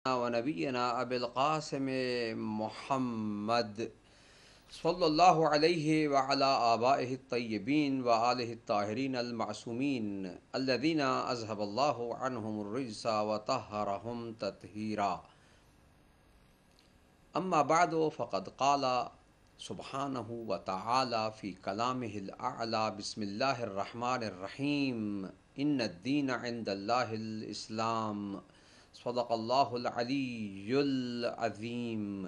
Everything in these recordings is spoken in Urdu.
ونبينا أبي القاسم محمد صلى الله عليه وعلى آبائه الطيبين وآله الطاهرين المعصومين الذين أذهب الله عنهم الرجس وطهرهم تطهيرا. أما بعد فقد قال سبحانه وتعالى في كلامه الأعلى: بسم الله الرحمن الرحيم إن الدين عند الله الإسلام صدق اللہ العلی العظیم.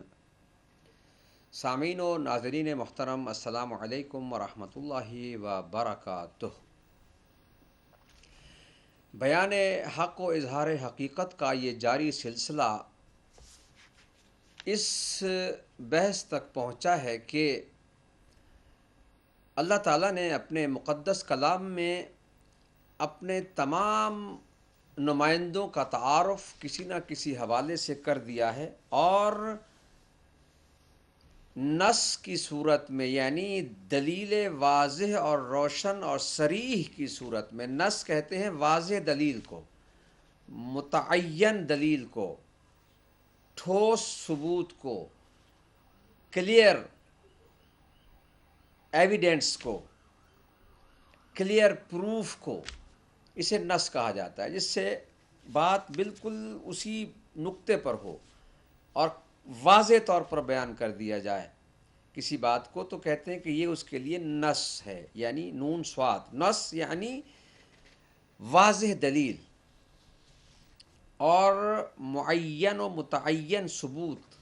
سامعین و ناظرین محترم، السلام علیکم ورحمۃ اللہ وبرکاتہ. بیان حق و اظہار حقیقت کا یہ جاری سلسلہ اس بحث تک پہنچا ہے کہ اللہ تعالیٰ نے اپنے مقدس کلام میں اپنے تمام نمائندوں کا تعارف کسی نہ کسی حوالے سے کر دیا ہے، اور نص کی صورت میں، یعنی دلیل واضح اور روشن اور صریح کی صورت میں. نص کہتے ہیں واضح دلیل کو، متعین دلیل کو، ٹھوس ثبوت کو، کلیئر ایویڈنس کو، کلیئر پروف کو، اسے نص کہا جاتا ہے، جس سے بات بالکل اسی نقطے پر ہو اور واضح طور پر بیان کر دیا جائے کسی بات کو، تو کہتے ہیں کہ یہ اس کے لیے نص ہے، یعنی نون صاد. نص یعنی واضح دلیل اور معین و متعین ثبوت.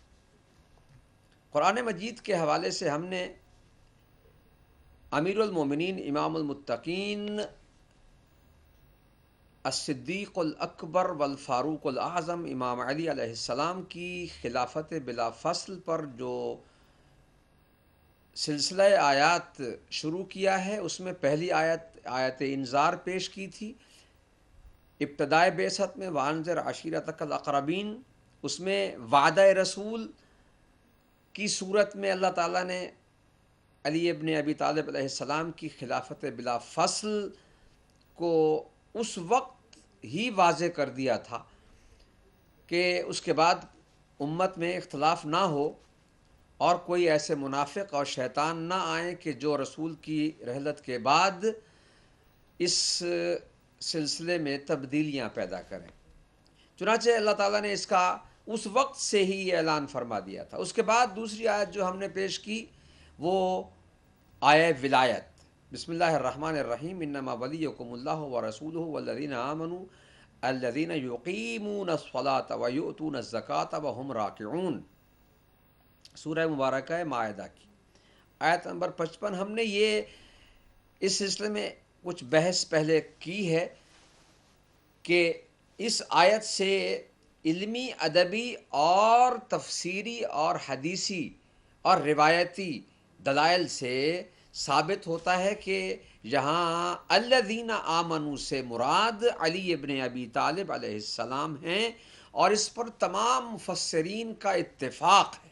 قرآن مجید کے حوالے سے ہم نے امیر المومنین امام المتقین الصدیق الاکبر والفاروق الاعظم امام علی علیہ السلام کی خلافت بلا فصل پر جو سلسلہ آیات شروع کیا ہے، اس میں پہلی آیت انذار پیش کی تھی ابتدائے بعثت میں، وانذر عشیرتک الاقربین. اس میں وعدہ رسول کی صورت میں اللہ تعالیٰ نے علی ابن ابی طالب علیہ السلام کی خلافت بلا فصل کو اس وقت ہی واضح کر دیا تھا کہ اس کے بعد امت میں اختلاف نہ ہو اور کوئی ایسے منافق اور شیطان نہ آئیں کہ جو رسول کی رحلت کے بعد اس سلسلے میں تبدیلیاں پیدا کریں. چنانچہ اللہ تعالیٰ نے اس کا اس وقت سے ہی یہ اعلان فرما دیا تھا. اس کے بعد دوسری آیت جو ہم نے پیش کی وہ آیہ ولایت. بسم اللہ الرحمن الرحیم انما ولیکم اللہ ورسولہ والذین آمنوا الذین یقیمون الصلاۃ ویؤتون الزکاۃ وہم راکعون. سورہ مبارکہ مائدہ کی آیت نمبر 55. ہم نے یہ اس سلسلے میں کچھ بحث پہلے کی ہے کہ اس آیت سے علمی، ادبی اور تفسیری اور حدیثی اور روایتی دلائل سے ثابت ہوتا ہے کہ یہاں الذین آمنوا سے مراد علی ابن ابی طالب علیہ السلام ہیں، اور اس پر تمام مفسرین کا اتفاق ہے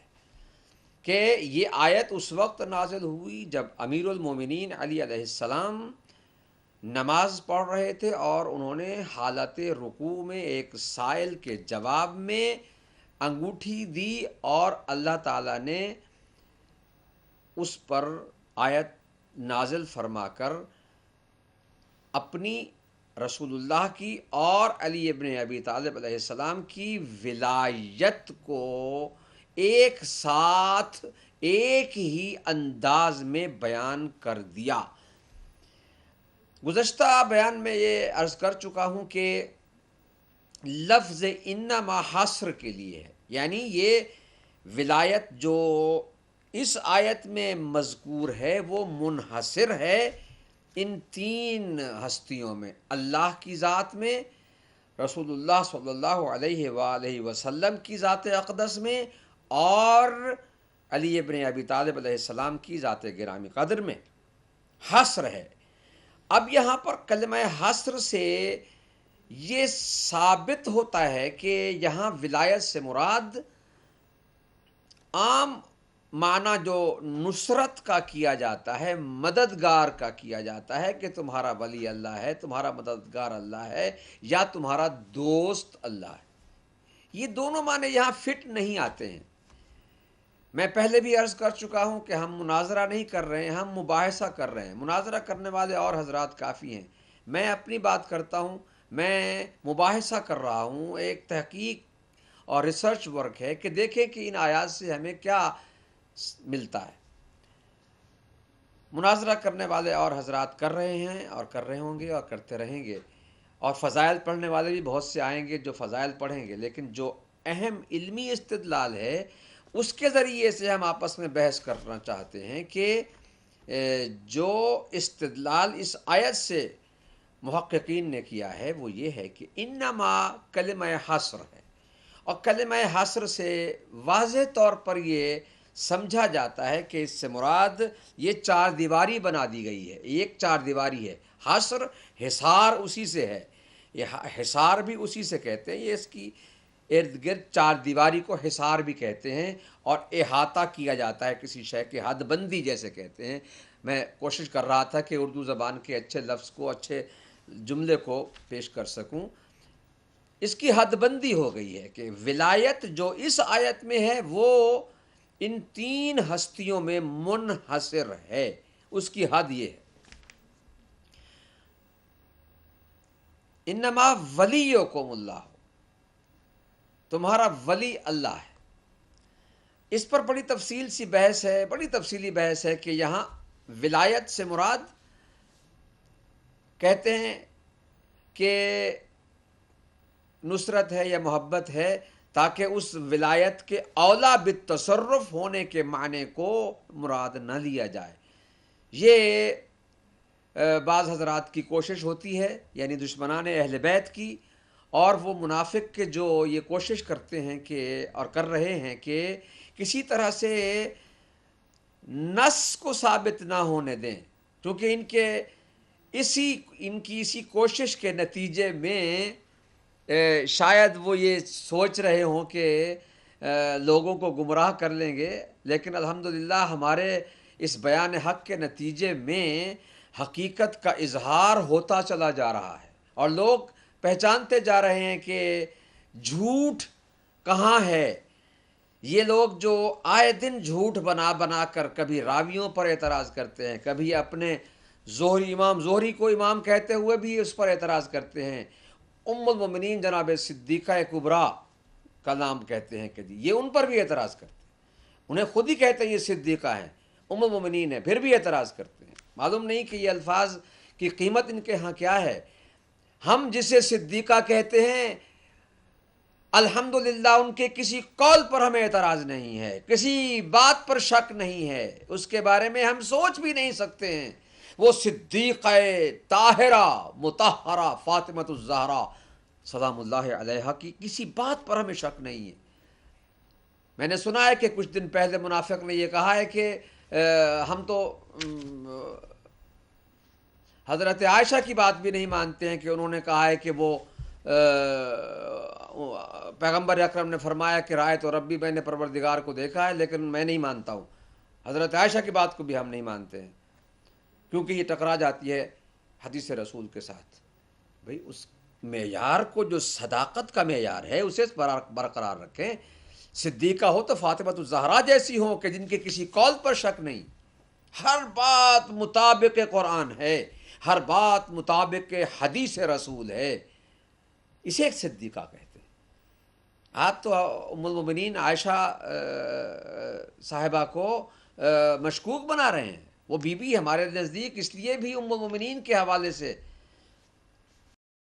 کہ یہ آیت اس وقت نازل ہوئی جب امیر المومنین علی علیہ السلام نماز پڑھ رہے تھے، اور انہوں نے حالت رکوع میں ایک سائل کے جواب میں انگوٹھی دی، اور اللہ تعالیٰ نے اس پر آیت نازل فرما کر اپنی، رسول اللہ کی اور علی ابن ابی طالب علیہ السلام کی ولایت کو ایک ساتھ ایک ہی انداز میں بیان کر دیا. گزشتہ بیان میں یہ عرض کر چکا ہوں کہ لفظ انما حصر کے لیے ہے، یعنی یہ ولایت جو اس آیت میں مذکور ہے وہ منحصر ہے ان تین ہستیوں میں: اللہ کی ذات میں، رسول اللہ صلی اللہ علیہ وآلہ وسلم کی ذات اقدس میں، اور علی ابن ابی طالب علیہ السلام کی ذات گرامی قدر میں. حصر ہے. اب یہاں پر کلمہ حصر سے یہ ثابت ہوتا ہے کہ یہاں ولایت سے مراد عام معنی جو نصرت کا کیا جاتا ہے، مددگار کا کیا جاتا ہے کہ تمہارا ولی اللہ ہے، تمہارا مددگار اللہ ہے، یا تمہارا دوست اللہ ہے. یہ دونوں معنی یہاں فٹ نہیں آتے ہیں. میں پہلے بھی عرض کر چکا ہوں کہ ہم مناظرہ نہیں کر رہے ہیں، ہم مباحثہ کر رہے ہیں. مناظرہ کرنے والے اور حضرات کافی ہیں، میں اپنی بات کرتا ہوں. میں مباحثہ کر رہا ہوں، ایک تحقیق اور ریسرچ ورک ہے کہ دیکھیں کہ ان آیات سے ہمیں کیا ملتا ہے. مناظرہ کرنے والے اور حضرات کر رہے ہیں اور کر رہے ہوں گے اور کرتے رہیں گے، اور فضائل پڑھنے والے بھی بہت سے آئیں گے جو فضائل پڑھیں گے. لیکن جو اہم علمی استدلال ہے اس کے ذریعے سے ہم آپس میں بحث کرنا چاہتے ہیں کہ جو استدلال اس آیت سے محققین نے کیا ہے وہ یہ ہے کہ انما کلمہ حصر ہے، اور کلمہ حصر سے واضح طور پر یہ سمجھا جاتا ہے کہ اس سے مراد یہ چار دیواری بنا دی گئی ہے. ایک چار دیواری ہے. حصر حصار اسی سے ہے، یہ حصار بھی اسی سے کہتے ہیں. یہ اس کی ارد گرد چار دیواری کو حصار بھی کہتے ہیں، اور احاطہ کیا جاتا ہے کسی شے کی، حد بندی جیسے کہتے ہیں. میں کوشش کر رہا تھا کہ اردو زبان کے اچھے لفظ کو، اچھے جملے کو پیش کر سکوں. اس کی حد بندی ہو گئی ہے کہ ولایت جو اس آیت میں ہے وہ ان تین ہستیوں میں منحصر ہے. اس کی حد یہ ہے انما ولیکم اللہ، تمہارا ولی اللہ ہے. اس پر بڑی تفصیل سی بحث ہے، بڑی تفصیلی بحث ہے کہ یہاں ولایت سے مراد کہتے ہیں کہ نصرت ہے یا محبت ہے، تاکہ اس ولایت کے اولا بالتصرف ہونے کے معنی کو مراد نہ لیا جائے. یہ بعض حضرات کی کوشش ہوتی ہے، یعنی دشمنان اہل بیت کی، اور وہ منافق کے جو یہ کوشش کرتے ہیں کہ اور کر رہے ہیں کہ کسی طرح سے نص کو ثابت نہ ہونے دیں، کیونکہ ان کی اسی کوشش کے نتیجے میں شاید وہ یہ سوچ رہے ہوں کہ لوگوں کو گمراہ کر لیں گے. لیکن الحمدللہ ہمارے اس بیان حق کے نتیجے میں حقیقت کا اظہار ہوتا چلا جا رہا ہے، اور لوگ پہچانتے جا رہے ہیں کہ جھوٹ کہاں ہے. یہ لوگ جو آئے دن جھوٹ بنا بنا کر کبھی راویوں پر اعتراض کرتے ہیں، کبھی اپنے امام زہری کو امام کہتے ہوئے بھی اس پر اعتراض کرتے ہیں. ام المومنین جناب صدیقہ کبریٰ کا نام کہتے ہیں کہ یہ ان پر بھی اعتراض کرتے ہیں. انہیں خود ہی کہتے ہیں یہ صدیقہ ہیں، ام المومنین ہیں، پھر بھی اعتراض کرتے ہیں. معلوم نہیں کہ یہ الفاظ کی قیمت ان کے ہاں کیا ہے. ہم جسے صدیقہ کہتے ہیں الحمدللہ ان کے کسی قول پر ہمیں اعتراض نہیں ہے، کسی بات پر شک نہیں ہے، اس کے بارے میں ہم سوچ بھی نہیں سکتے ہیں. وہ صدیقہ طاہرہ مطہرہ فاطمۃ الزہرا سلام اللہ علیہا کی کسی بات پر ہمیں شک نہیں ہے. میں نے سنا ہے کہ کچھ دن پہلے منافق نے یہ کہا ہے کہ ہم تو حضرت عائشہ کی بات بھی نہیں مانتے ہیں کہ انہوں نے کہا ہے کہ وہ پیغمبر اکرم نے فرمایا کہ رائے تو ربی، میں نے پروردگار کو دیکھا ہے، لیکن میں نہیں مانتا ہوں. حضرت عائشہ کی بات کو بھی ہم نہیں مانتے ہیں کیونکہ یہ ٹکرا جاتی ہے حدیث رسول کے ساتھ. بھئی اس معیار کو جو صداقت کا معیار ہے اسے برقرار رکھیں. صدیقہ ہو تو فاطمۃ الزہرا جیسی ہو کہ جن کے کسی قول پر شک نہیں، ہر بات مطابق قرآن ہے، ہر بات مطابق حدیث رسول ہے، اسے ایک صدیقہ کہتے ہیں. آپ تو ام المومنین عائشہ صاحبہ کو مشکوک بنا رہے ہیں. وہ بی بی ہمارے نزدیک اس لیے بھی ام المومنین کے حوالے سے